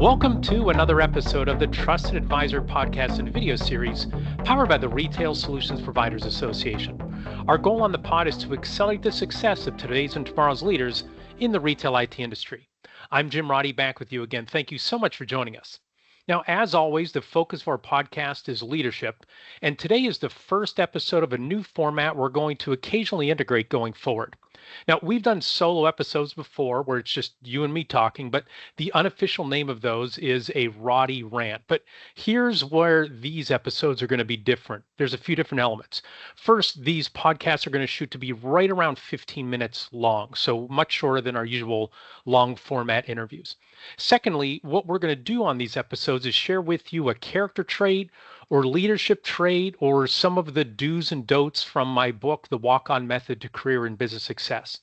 Welcome to another episode of the Trusted Advisor podcast and video series powered by the Retail Solutions Providers Association. Our goal on the pod is to accelerate the success of today's and tomorrow's leaders in the retail IT industry. I'm Jim Roddy, back with you again. Thank you so much for joining us. Now, as always, the focus of our podcast is leadership, and today is the first episode of a new format we're going to occasionally integrate going forward. Now, we've done solo episodes before where it's just you and me talking, but the unofficial name of those is a Roddy rant. But here's where these episodes are going to be different. There's a few different elements. First, these podcasts are going to shoot to be right around 15 minutes long, so much shorter than our usual long format interviews. Secondly, what we're going to do on these episodes is share with you a character trait or leadership trait or some of the do's and don'ts from my book, The Walk-On Method to Career and Business Success.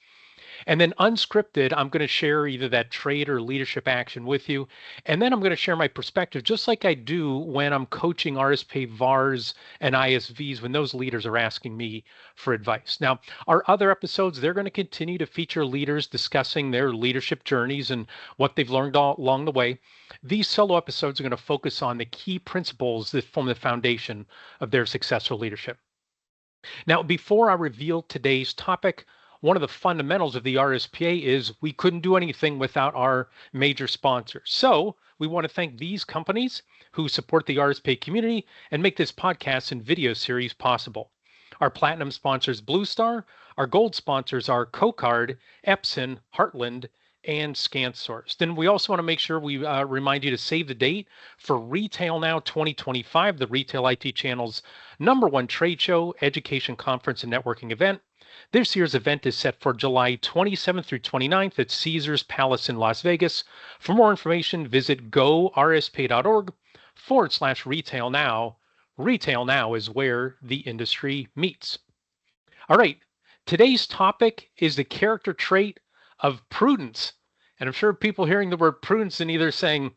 And then unscripted, I'm going to share either that trait or leadership action with you. And then I'm going to share my perspective, just like I do when I'm coaching RSPA VARs and ISVs when those leaders are asking me for advice. Now, our other episodes, they're going to continue to feature leaders discussing their leadership journeys and what they've learned along the way. These solo episodes are going to focus on the key principles that form the foundation of their successful leadership. Now, before I reveal today's topic, one of the fundamentals of the RSPA is we couldn't do anything without our major sponsors. So we want to thank these companies who support the RSPA community and make this podcast and video series possible. Our platinum sponsors, Blue Star. Our gold sponsors are CoCard, Epson, Heartland, and ScanSource. Then we also want to make sure we remind you to save the date for Retail Now 2025, the Retail IT Channel's #1 trade show, education conference, and networking event. This year's event is set for July 27th through 29th at Caesars Palace in Las Vegas. For more information, visit gorspa.org/retail now. Retail Now is where the industry meets. All right, today's topic is the character trait of prudence. And I'm sure people hearing the word prudence and either saying,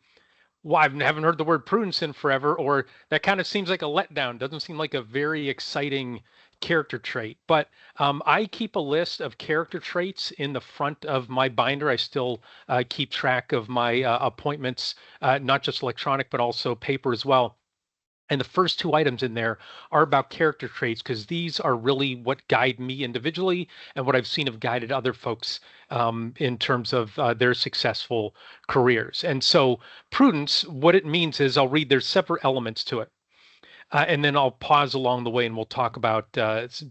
well, I haven't heard the word prudence in forever, or that kind of seems like a letdown. Doesn't seem like a very exciting character trait. But I keep a list of character traits in the front of my binder. I still keep track of my appointments, not just electronic, but also paper as well. And the first two items in there are about character traits because these are really what guide me individually and what I've seen have guided other folks in terms of their successful careers. And so prudence, what it means is I'll read, there's separate elements to it. And then I'll pause along the way and we'll talk about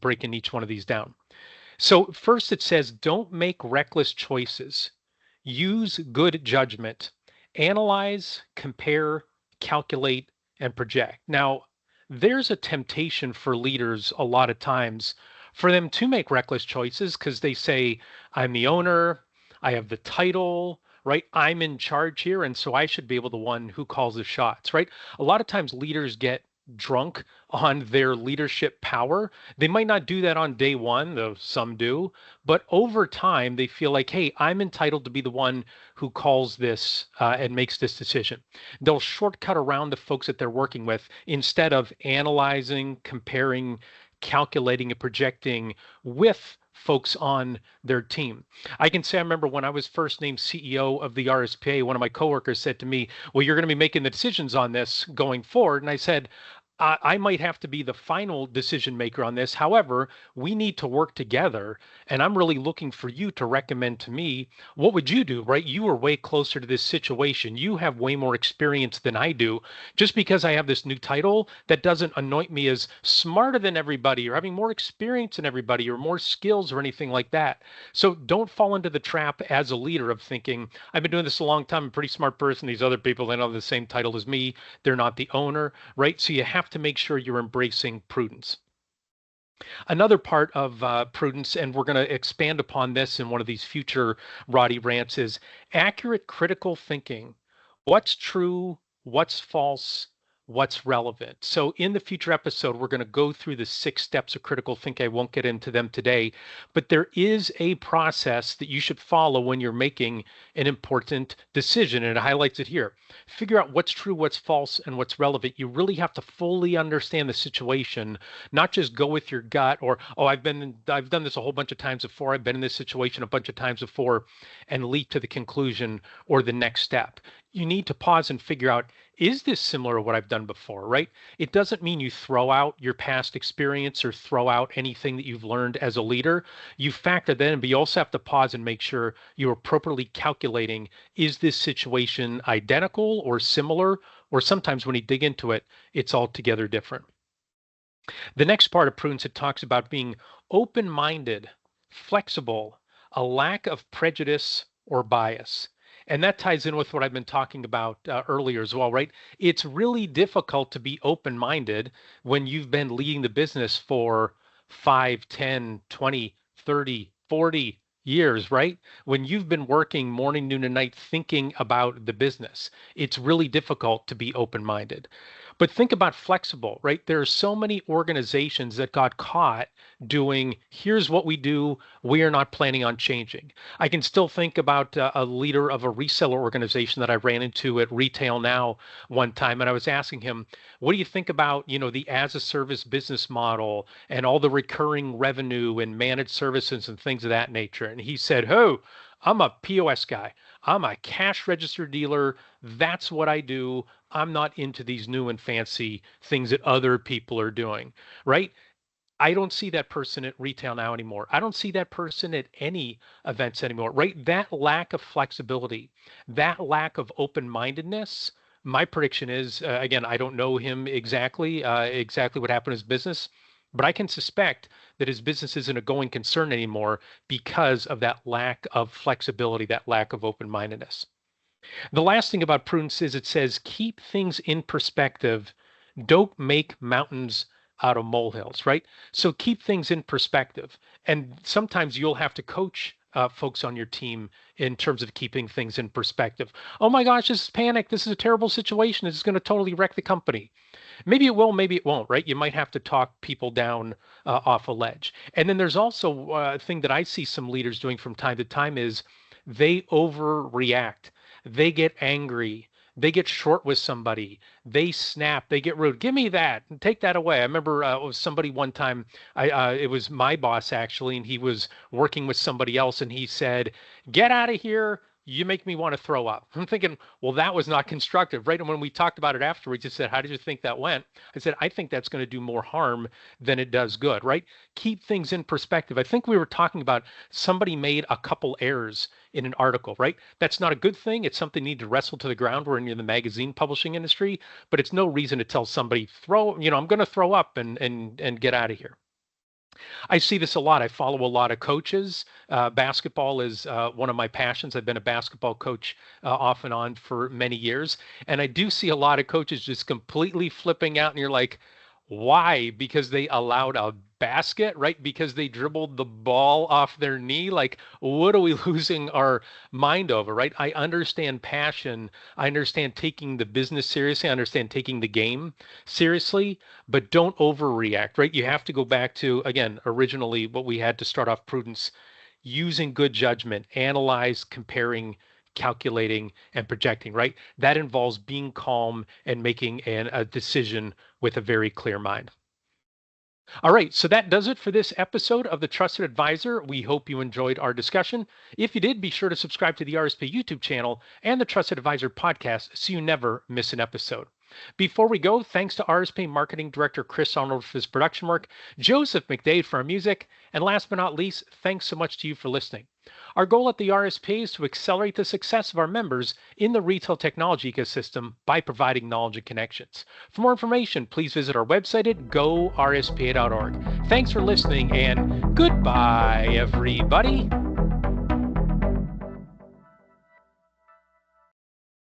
breaking each one of these down. So first it says, don't make reckless choices. Use good judgment. Analyze, compare, calculate, and project. Now, there's a temptation for leaders a lot of times for them to make reckless choices because they say, I'm the owner, I have the title, right? I'm in charge here, and so I should be able to one who calls the shots, right? A lot of times leaders get drunk on their leadership power. They might not do that on day one, though some do, but over time they feel like, hey, I'm entitled to be the one who calls this and makes this decision. They'll shortcut around the folks that they're working with instead of analyzing, comparing, calculating, and projecting with folks on their team. I can say I remember when I was first named CEO of the RSPA, one of my coworkers said to me, well, you're going to be making the decisions on this going forward. And I said, I might have to be the final decision maker on this. However, we need to work together. And I'm really looking for you to recommend to me, what would you do, right? You are way closer to this situation. You have way more experience than I do. Just because I have this new title, that doesn't anoint me as smarter than everybody or having more experience than everybody or more skills or anything like that. So don't fall into the trap as a leader of thinking, I've been doing this a long time, I'm a pretty smart person. These other people, they don't have the same title as me. They're not the owner, right? So you have to make sure you're embracing prudence. Another part of prudence, and we're going to expand upon this in one of these future Roddy rants, is accurate critical thinking. What's true? What's false? What's relevant? So in the future episode, we're going to go through the 6 steps of critical thinking. I won't get into them today, but there is a process that you should follow when you're making an important decision, and it highlights it here. Figure out what's true, what's false, and what's relevant. You really have to fully understand the situation, not just go with your gut or, oh, I've done this a whole bunch of times before. I've been in this situation a bunch of times before, and leap to the conclusion or the next step. You need to pause and figure out, is this similar to what I've done before, right? It doesn't mean you throw out your past experience or throw out anything that you've learned as a leader. You factor that in, but you also have to pause and make sure you're appropriately calculating, is this situation identical or similar? Or sometimes when you dig into it, it's altogether different. The next part of prudence, it talks about being open minded, flexible, a lack of prejudice or bias. And that ties in with what I've been talking about earlier as well, right? It's really difficult to be open minded when you've been leading the business for 5, 10, 20, 30, 40 years, right? When you've been working morning, noon, and night thinking about the business, it's really difficult to be open minded. But think about flexible, right? There are so many organizations that got caught doing, here's what we do, we are not planning on changing. I can still think about a leader of a reseller organization that I ran into at Retail Now one time, and I was asking him, what do you think about, the as a service business model and all the recurring revenue and managed services and things of that nature? And he said, oh, I'm a POS guy. I'm a cash register dealer. That's what I do. I'm not into these new and fancy things that other people are doing, right? I don't see that person at Retail Now anymore. I don't see that person at any events anymore, right? That lack of flexibility, that lack of open-mindedness. My prediction is, again, I don't know him exactly what happened in his business, but I can suspect that his business isn't a going concern anymore because of that lack of flexibility, that lack of open-mindedness. The last thing about prudence is it says, keep things in perspective. Don't make mountains out of molehills, right? So keep things in perspective. And sometimes you'll have to coach folks on your team in terms of keeping things in perspective. Oh my gosh, this is panic. This is a terrible situation. This is going to totally wreck the company. Maybe it will, maybe it won't, right? You might have to talk people down off a ledge. And then there's also a thing that I see some leaders doing from time to time is they overreact. They get angry. They get short with somebody. They snap. They get rude. Give me that and take that away. I remember it was somebody one time. It was my boss actually, and he was working with somebody else, and he said, "Get out of here. You make me want to throw up." I'm thinking, well, that was not constructive, right? And when we talked about it afterwards, he said, "How did you think that went?" I said, "I think that's going to do more harm than it does good," right? Keep things in perspective. I think we were talking about somebody made a couple errors in an article, right? That's not a good thing. It's something you need to wrestle to the ground. We're in the magazine publishing industry, but it's no reason to tell somebody, I'm going to throw up and get out of here. I see this a lot. I follow a lot of coaches. Basketball is one of my passions. I've been a basketball coach off and on for many years. And I do see a lot of coaches just completely flipping out. And you're like, why? Because they allowed a basket, right? Because they dribbled the ball off their knee. Like, what are we losing our mind over, right? I understand passion. I understand taking the business seriously. I understand taking the game seriously, but don't overreact, right? You have to go back to, again, originally what we had to start off prudence, using good judgment, analyze, comparing, calculating, and projecting, right? That involves being calm and making a decision with a very clear mind. All right, so that does it for this episode of The Trusted Advisor. We hope you enjoyed our discussion. If you did, be sure to subscribe to the RSP YouTube channel and the Trusted Advisor podcast so you never miss an episode. Before we go, thanks to RSP Marketing Director Chris Arnold for his production work, Joseph McDade for our music, and last but not least, thanks so much to you for listening. Our goal at the RSP is to accelerate the success of our members in the retail technology ecosystem by providing knowledge and connections. For more information, please visit our website at gorspa.org. Thanks for listening, and goodbye, everybody.